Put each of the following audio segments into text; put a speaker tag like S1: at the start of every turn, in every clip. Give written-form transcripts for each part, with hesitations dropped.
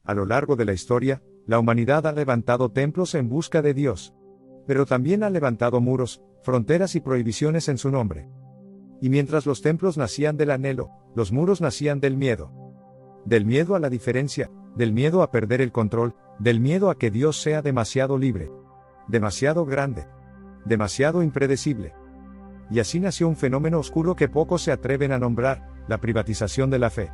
S1: A lo largo de la historia, la humanidad ha levantado templos en busca de Dios. Pero también ha levantado muros, fronteras y prohibiciones en su nombre. Y mientras los templos nacían del anhelo, los muros nacían del miedo. Del miedo a la diferencia, del miedo a perder el control, del miedo a que Dios sea demasiado libre, demasiado grande, demasiado impredecible. Y así nació un fenómeno oscuro que pocos se atreven a nombrar, la privatización de la fe.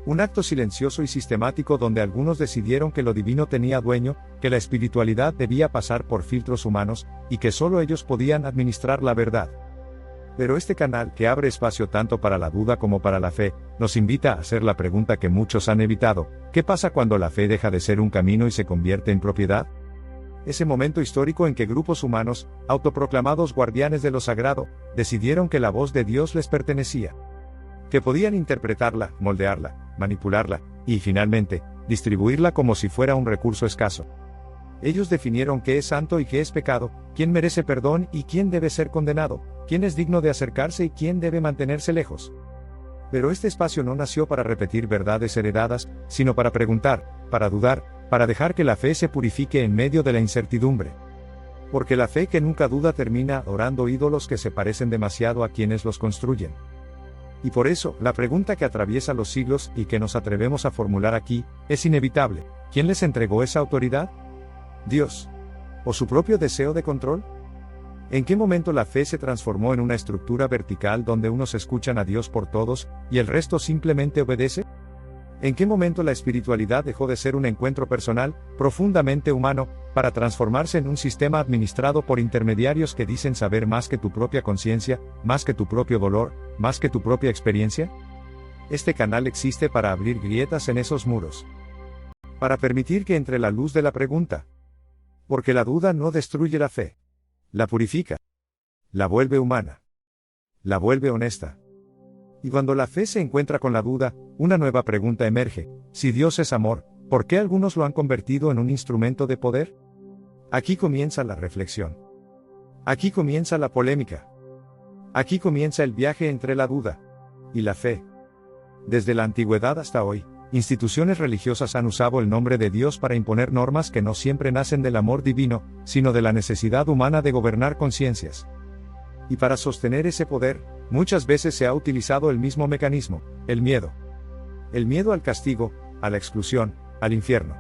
S1: Un acto silencioso y sistemático donde algunos decidieron que lo divino tenía dueño, que la espiritualidad debía pasar por filtros humanos, y que solo ellos podían administrar la verdad. Pero este canal, que abre espacio tanto para la duda como para la fe, nos invita a hacer la pregunta que muchos han evitado: ¿qué pasa cuando la fe deja de ser un camino y se convierte en propiedad? Ese momento histórico en que grupos humanos, autoproclamados guardianes de lo sagrado, decidieron que la voz de Dios les pertenecía. Que podían interpretarla, moldearla, manipularla, y finalmente, distribuirla como si fuera un recurso escaso. Ellos definieron qué es santo y qué es pecado, quién merece perdón y quién debe ser condenado, quién es digno de acercarse y quién debe mantenerse lejos. Pero este espacio no nació para repetir verdades heredadas, sino para preguntar, para dudar, para dejar que la fe se purifique en medio de la incertidumbre. Porque la fe que nunca duda termina adorando ídolos que se parecen demasiado a quienes los construyen. Y por eso, la pregunta que atraviesa los siglos y que nos atrevemos a formular aquí, es inevitable: ¿quién les entregó esa autoridad? ¿Dios? ¿O su propio deseo de control? ¿En qué momento la fe se transformó en una estructura vertical donde unos escuchan a Dios por todos, y el resto simplemente obedece? ¿En qué momento la espiritualidad dejó de ser un encuentro personal, profundamente humano, para transformarse en un sistema administrado por intermediarios que dicen saber más que tu propia conciencia, más que tu propio dolor, más que tu propia experiencia? Este canal existe para abrir grietas en esos muros. Para permitir que entre la luz de la pregunta. Porque la duda no destruye la fe. La purifica. La vuelve humana. La vuelve honesta. Y cuando la fe se encuentra con la duda, una nueva pregunta emerge: si Dios es amor, ¿por qué algunos lo han convertido en un instrumento de poder? Aquí comienza la reflexión. Aquí comienza la polémica. Aquí comienza el viaje entre la duda y la fe. Desde la antigüedad hasta hoy, instituciones religiosas han usado el nombre de Dios para imponer normas que no siempre nacen del amor divino, sino de la necesidad humana de gobernar conciencias. Y para sostener ese poder, muchas veces se ha utilizado el mismo mecanismo: el miedo. El miedo al castigo, a la exclusión, al infierno.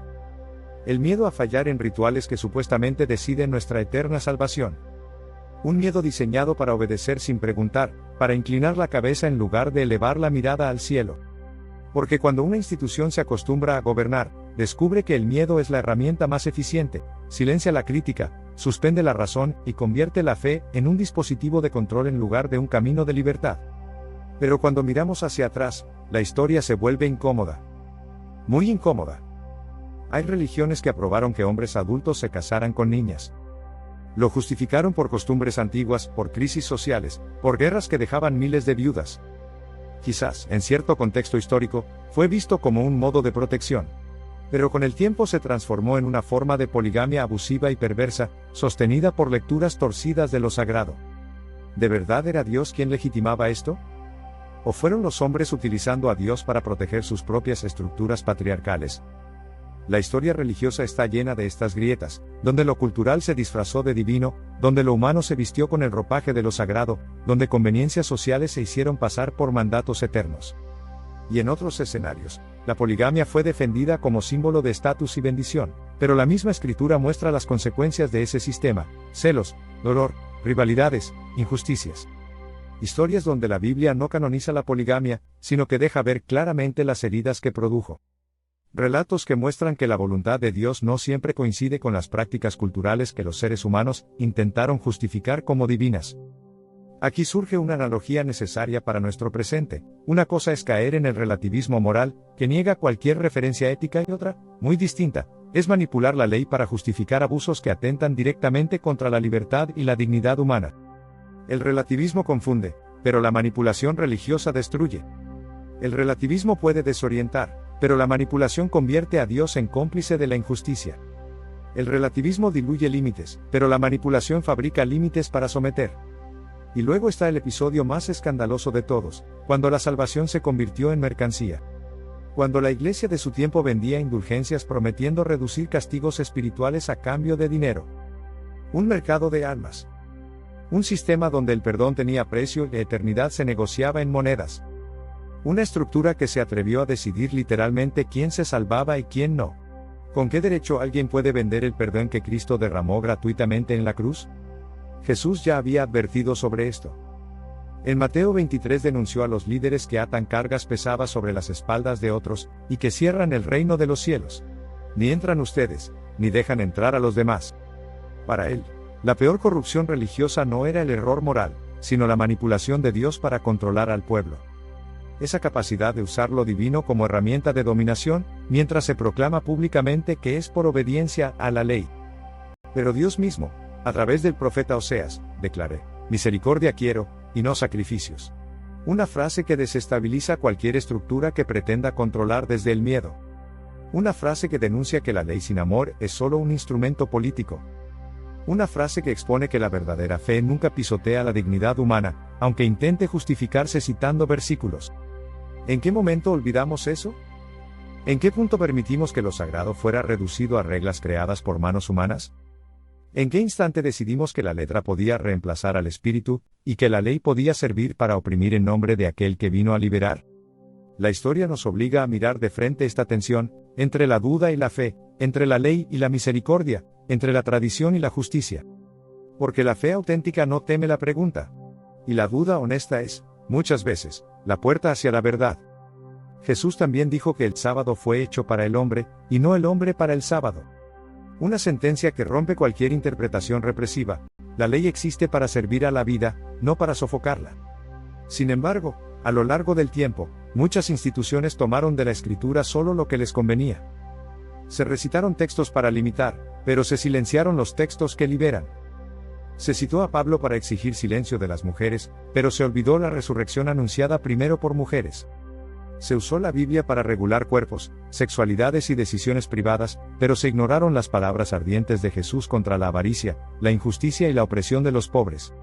S1: El miedo a fallar en rituales que supuestamente deciden nuestra eterna salvación. Un miedo diseñado para obedecer sin preguntar, para inclinar la cabeza en lugar de elevar la mirada al cielo. Porque cuando una institución se acostumbra a gobernar, descubre que el miedo es la herramienta más eficiente, silencia la crítica, suspende la razón y convierte la fe en un dispositivo de control en lugar de un camino de libertad. Pero cuando miramos hacia atrás, la historia se vuelve incómoda. Muy incómoda. Hay religiones que aprobaron que hombres adultos se casaran con niñas. Lo justificaron por costumbres antiguas, por crisis sociales, por guerras que dejaban miles de viudas. Quizás, en cierto contexto histórico, fue visto como un modo de protección. Pero con el tiempo se transformó en una forma de poligamia abusiva y perversa, sostenida por lecturas torcidas de lo sagrado. ¿De verdad era Dios quien legitimaba esto? ¿O fueron los hombres utilizando a Dios para proteger sus propias estructuras patriarcales? La historia religiosa está llena de estas grietas, donde lo cultural se disfrazó de divino, donde lo humano se vistió con el ropaje de lo sagrado, donde conveniencias sociales se hicieron pasar por mandatos eternos. Y en otros escenarios, la poligamia fue defendida como símbolo de estatus y bendición, pero la misma escritura muestra las consecuencias de ese sistema: celos, dolor, rivalidades, injusticias. Historias donde la Biblia no canoniza la poligamia, sino que deja ver claramente las heridas que produjo. Relatos que muestran que la voluntad de Dios no siempre coincide con las prácticas culturales que los seres humanos intentaron justificar como divinas. Aquí surge una analogía necesaria para nuestro presente. Una cosa es caer en el relativismo moral, que niega cualquier referencia ética, y otra, muy distinta, es manipular la ley para justificar abusos que atentan directamente contra la libertad y la dignidad humana. El relativismo confunde, pero la manipulación religiosa destruye. El relativismo puede desorientar, pero la manipulación convierte a Dios en cómplice de la injusticia. El relativismo diluye límites, pero la manipulación fabrica límites para someter. Y luego está el episodio más escandaloso de todos, cuando la salvación se convirtió en mercancía. Cuando la iglesia de su tiempo vendía indulgencias prometiendo reducir castigos espirituales a cambio de dinero. Un mercado de almas. Un sistema donde el perdón tenía precio y la eternidad se negociaba en monedas. Una estructura que se atrevió a decidir literalmente quién se salvaba y quién no. ¿Con qué derecho alguien puede vender el perdón que Cristo derramó gratuitamente en la cruz? Jesús ya había advertido sobre esto. En Mateo 23 denunció a los líderes que atan cargas pesadas sobre las espaldas de otros, y que cierran el reino de los cielos. Ni entran ustedes, ni dejan entrar a los demás. Para él, la peor corrupción religiosa no era el error moral, sino la manipulación de Dios para controlar al pueblo. Esa capacidad de usar lo divino como herramienta de dominación, mientras se proclama públicamente que es por obediencia a la ley. Pero Dios mismo, a través del profeta Oseas, declaré: misericordia quiero, y no sacrificios. Una frase que desestabiliza cualquier estructura que pretenda controlar desde el miedo. Una frase que denuncia que la ley sin amor es solo un instrumento político. Una frase que expone que la verdadera fe nunca pisotea la dignidad humana, aunque intente justificarse citando versículos. ¿En qué momento olvidamos eso? ¿En qué punto permitimos que lo sagrado fuera reducido a reglas creadas por manos humanas? ¿En qué instante decidimos que la letra podía reemplazar al espíritu, y que la ley podía servir para oprimir en nombre de aquel que vino a liberar? La historia nos obliga a mirar de frente esta tensión, entre la duda y la fe, entre la ley y la misericordia, entre la tradición y la justicia. Porque la fe auténtica no teme la pregunta. Y la duda honesta es, muchas veces, la puerta hacia la verdad. Jesús también dijo que el sábado fue hecho para el hombre, y no el hombre para el sábado. Una sentencia que rompe cualquier interpretación represiva. La ley existe para servir a la vida, no para sofocarla. Sin embargo, a lo largo del tiempo, muchas instituciones tomaron de la escritura solo lo que les convenía. Se recitaron textos para limitar, pero se silenciaron los textos que liberan. Se citó a Pablo para exigir silencio de las mujeres, pero se olvidó la resurrección anunciada primero por mujeres. Se usó la Biblia para regular cuerpos, sexualidades y decisiones privadas, pero se ignoraron las palabras ardientes de Jesús contra la avaricia, la injusticia y la opresión de los pobres.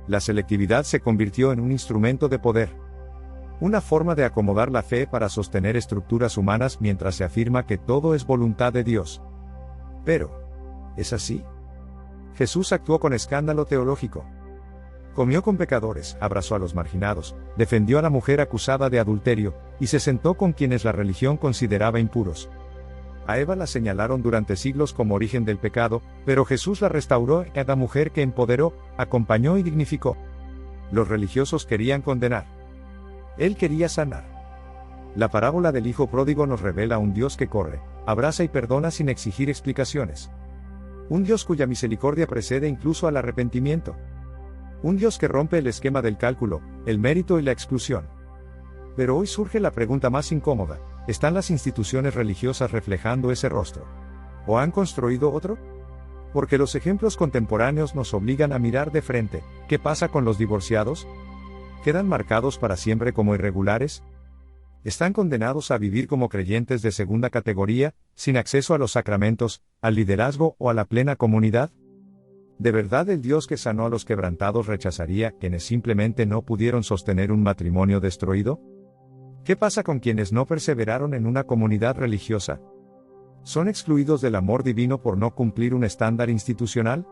S1: La selectividad se convirtió en un instrumento de poder. Una forma de acomodar la fe para sostener estructuras humanas mientras se afirma que todo es voluntad de Dios. Pero, ¿es así? Jesús actuó con escándalo teológico. Comió con pecadores, abrazó a los marginados, defendió a la mujer acusada de adulterio, y se sentó con quienes la religión consideraba impuros. A Eva la señalaron durante siglos como origen del pecado, pero Jesús la restauró a la mujer que empoderó, acompañó y dignificó. Los religiosos querían condenar. Él quería sanar. La parábola del hijo pródigo nos revela un Dios que corre, abraza y perdona sin exigir explicaciones. Un Dios cuya misericordia precede incluso al arrepentimiento. Un Dios que rompe el esquema del cálculo, el mérito y la exclusión. Pero hoy surge la pregunta más incómoda: ¿están las instituciones religiosas reflejando ese rostro? ¿O han construido otro? Porque los ejemplos contemporáneos nos obligan a mirar de frente. ¿Qué pasa con los divorciados? ¿Quedan marcados para siempre como irregulares? ¿Están condenados a vivir como creyentes de segunda categoría, sin acceso a los sacramentos, al liderazgo o a la plena comunidad? ¿De verdad el Dios que sanó a los quebrantados rechazaría a quienes simplemente no pudieron sostener un matrimonio destruido? ¿Qué pasa con quienes no perseveraron en una comunidad religiosa? ¿Son excluidos del amor divino por no cumplir un estándar institucional?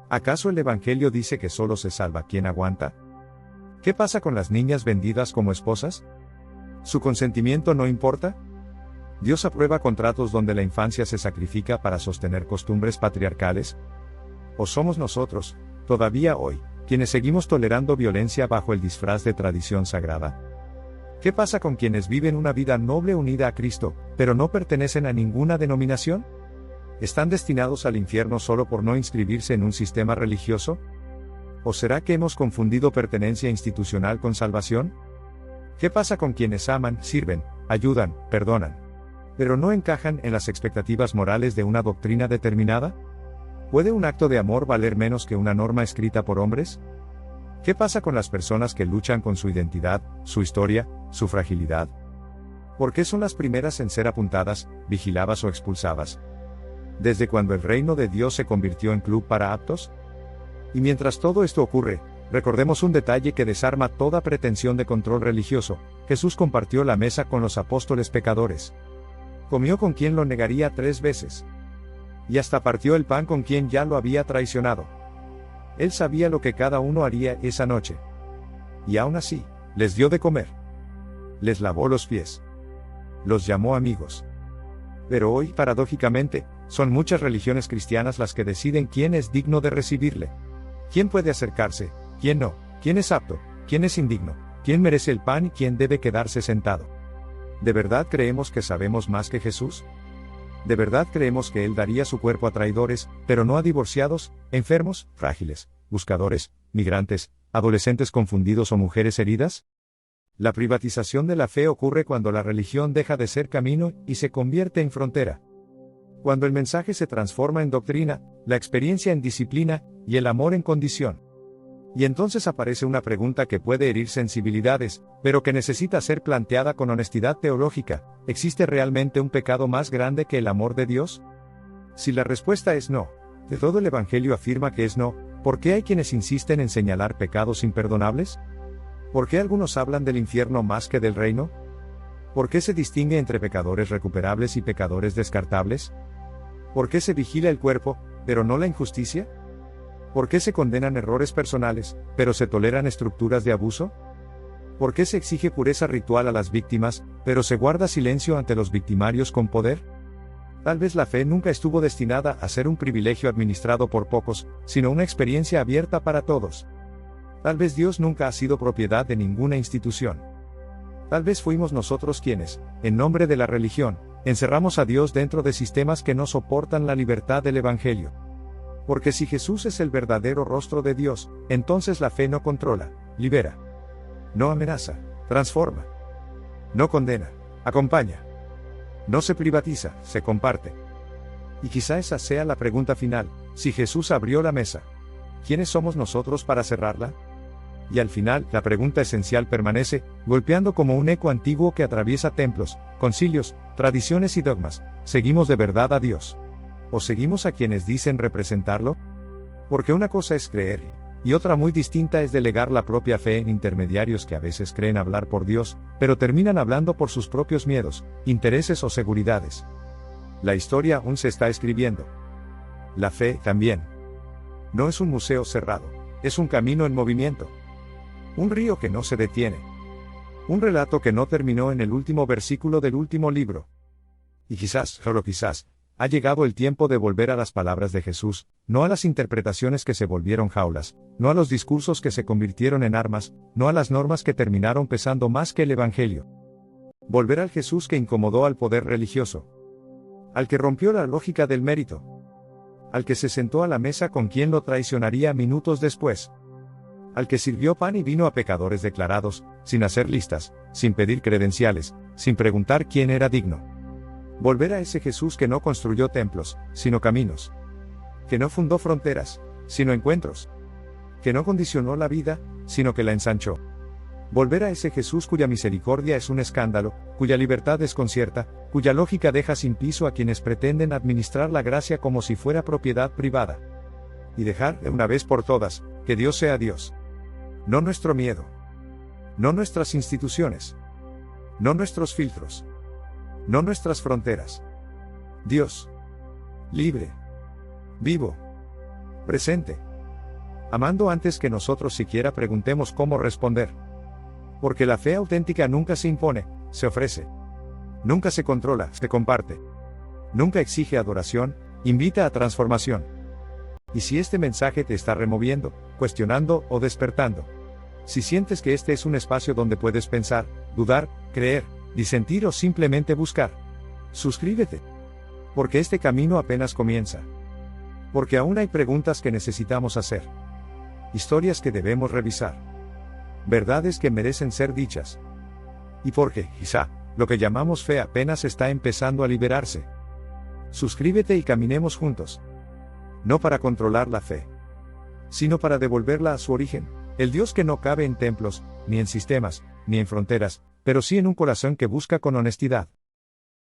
S1: ¿Acaso el Evangelio dice que solo se salva quien aguanta? ¿Qué pasa con las niñas vendidas como esposas? ¿Su consentimiento no importa? ¿Dios aprueba contratos donde la infancia se sacrifica para sostener costumbres patriarcales? ¿O somos nosotros, todavía hoy, quienes seguimos tolerando violencia bajo el disfraz de tradición sagrada? ¿Qué pasa con quienes viven una vida noble unida a Cristo, pero no pertenecen a ninguna denominación? ¿Están destinados al infierno solo por no inscribirse en un sistema religioso? ¿O será que hemos confundido pertenencia institucional con salvación? ¿Qué pasa con quienes aman, sirven, ayudan, perdonan, pero no encajan en las expectativas morales de una doctrina determinada? ¿Puede un acto de amor valer menos que una norma escrita por hombres? ¿Qué pasa con las personas que luchan con su identidad, su historia, su fragilidad? ¿Por qué son las primeras en ser apuntadas, vigiladas o expulsadas? ¿Desde cuando el reino de Dios se convirtió en club para aptos? Y mientras todo esto ocurre, Recordemos un detalle que desarma toda pretensión de control religioso: Jesús compartió la mesa con los apóstoles pecadores. Comió con quien lo negaría 3 veces. Y hasta partió el pan con quien ya lo había traicionado. Él sabía lo que cada uno haría esa noche. Y aún así, les dio de comer. Les lavó los pies. Los llamó amigos. Pero hoy, paradójicamente, son muchas religiones cristianas las que deciden quién es digno de recibirle. ¿Quién puede acercarse? ¿Quién no? ¿Quién es apto? ¿Quién es indigno? ¿Quién merece el pan y quién debe quedarse sentado? ¿De verdad creemos que sabemos más que Jesús? ¿De verdad creemos que Él daría su cuerpo a traidores, pero no a divorciados, enfermos, frágiles, buscadores, migrantes, adolescentes confundidos o mujeres heridas? La privatización de la fe ocurre cuando la religión deja de ser camino y se convierte en frontera. Cuando el mensaje se transforma en doctrina, la experiencia en disciplina, y el amor en condición. Y entonces aparece una pregunta que puede herir sensibilidades, pero que necesita ser planteada con honestidad teológica: ¿existe realmente un pecado más grande que el amor de Dios? Si la respuesta es no, de todo el Evangelio afirma que es no, ¿por qué hay quienes insisten en señalar pecados imperdonables? ¿Por qué algunos hablan del infierno más que del reino? ¿Por qué se distingue entre pecadores recuperables y pecadores descartables? ¿Por qué se vigila el cuerpo, pero no la injusticia? ¿Por qué se condenan errores personales, pero se toleran estructuras de abuso? ¿Por qué se exige pureza ritual a las víctimas, pero se guarda silencio ante los victimarios con poder? Tal vez la fe nunca estuvo destinada a ser un privilegio administrado por pocos, sino una experiencia abierta para todos. Tal vez Dios nunca ha sido propiedad de ninguna institución. Tal vez fuimos nosotros quienes, en nombre de la religión, encerramos a Dios dentro de sistemas que no soportan la libertad del Evangelio. Porque si Jesús es el verdadero rostro de Dios, entonces la fe no controla, libera. No amenaza, transforma. No condena, acompaña. No se privatiza, se comparte. Y quizá esa sea la pregunta final: si Jesús abrió la mesa, ¿quiénes somos nosotros para cerrarla? Y al final, la pregunta esencial permanece, golpeando como un eco antiguo que atraviesa templos, concilios, tradiciones y dogmas: ¿seguimos de verdad a Dios? ¿O seguimos a quienes dicen representarlo? Porque una cosa es creer, y otra muy distinta es delegar la propia fe en intermediarios que a veces creen hablar por Dios, pero terminan hablando por sus propios miedos, intereses o seguridades. La historia aún se está escribiendo. La fe, también. No es un museo cerrado, es un camino en movimiento. Un río que no se detiene. Un relato que no terminó en el último versículo del último libro. Y quizás, solo quizás, ha llegado el tiempo de volver a las palabras de Jesús, no a las interpretaciones que se volvieron jaulas, no a los discursos que se convirtieron en armas, no a las normas que terminaron pesando más que el Evangelio. Volver al Jesús que incomodó al poder religioso. Al que rompió la lógica del mérito. Al que se sentó a la mesa con quien lo traicionaría minutos después. Al que sirvió pan y vino a pecadores declarados, sin hacer listas, sin pedir credenciales, sin preguntar quién era digno. Volver a ese Jesús que no construyó templos, sino caminos. Que no fundó fronteras, sino encuentros. Que no condicionó la vida, sino que la ensanchó. Volver a ese Jesús cuya misericordia es un escándalo, cuya libertad desconcierta, cuya lógica deja sin piso a quienes pretenden administrar la gracia como si fuera propiedad privada. Y dejar, de una vez por todas, que Dios sea Dios. No nuestro miedo. No nuestras instituciones. No nuestros filtros. No nuestras fronteras. Dios. Libre. Vivo. Presente. Amando antes que nosotros siquiera preguntemos cómo responder. Porque la fe auténtica nunca se impone, se ofrece. Nunca se controla, se comparte. Nunca exige adoración, invita a transformación. Y si este mensaje te está removiendo, cuestionando o despertando, si sientes que este es un espacio donde puedes pensar, dudar, creer, disentir o simplemente buscar, suscríbete. Porque este camino apenas comienza. Porque aún hay preguntas que necesitamos hacer. Historias que debemos revisar. Verdades que merecen ser dichas. Y porque, quizá, lo que llamamos fe apenas está empezando a liberarse. Suscríbete y caminemos juntos. No para controlar la fe, sino para devolverla a su origen, el Dios que no cabe en templos, ni en sistemas, ni en fronteras, pero sí en un corazón que busca con honestidad.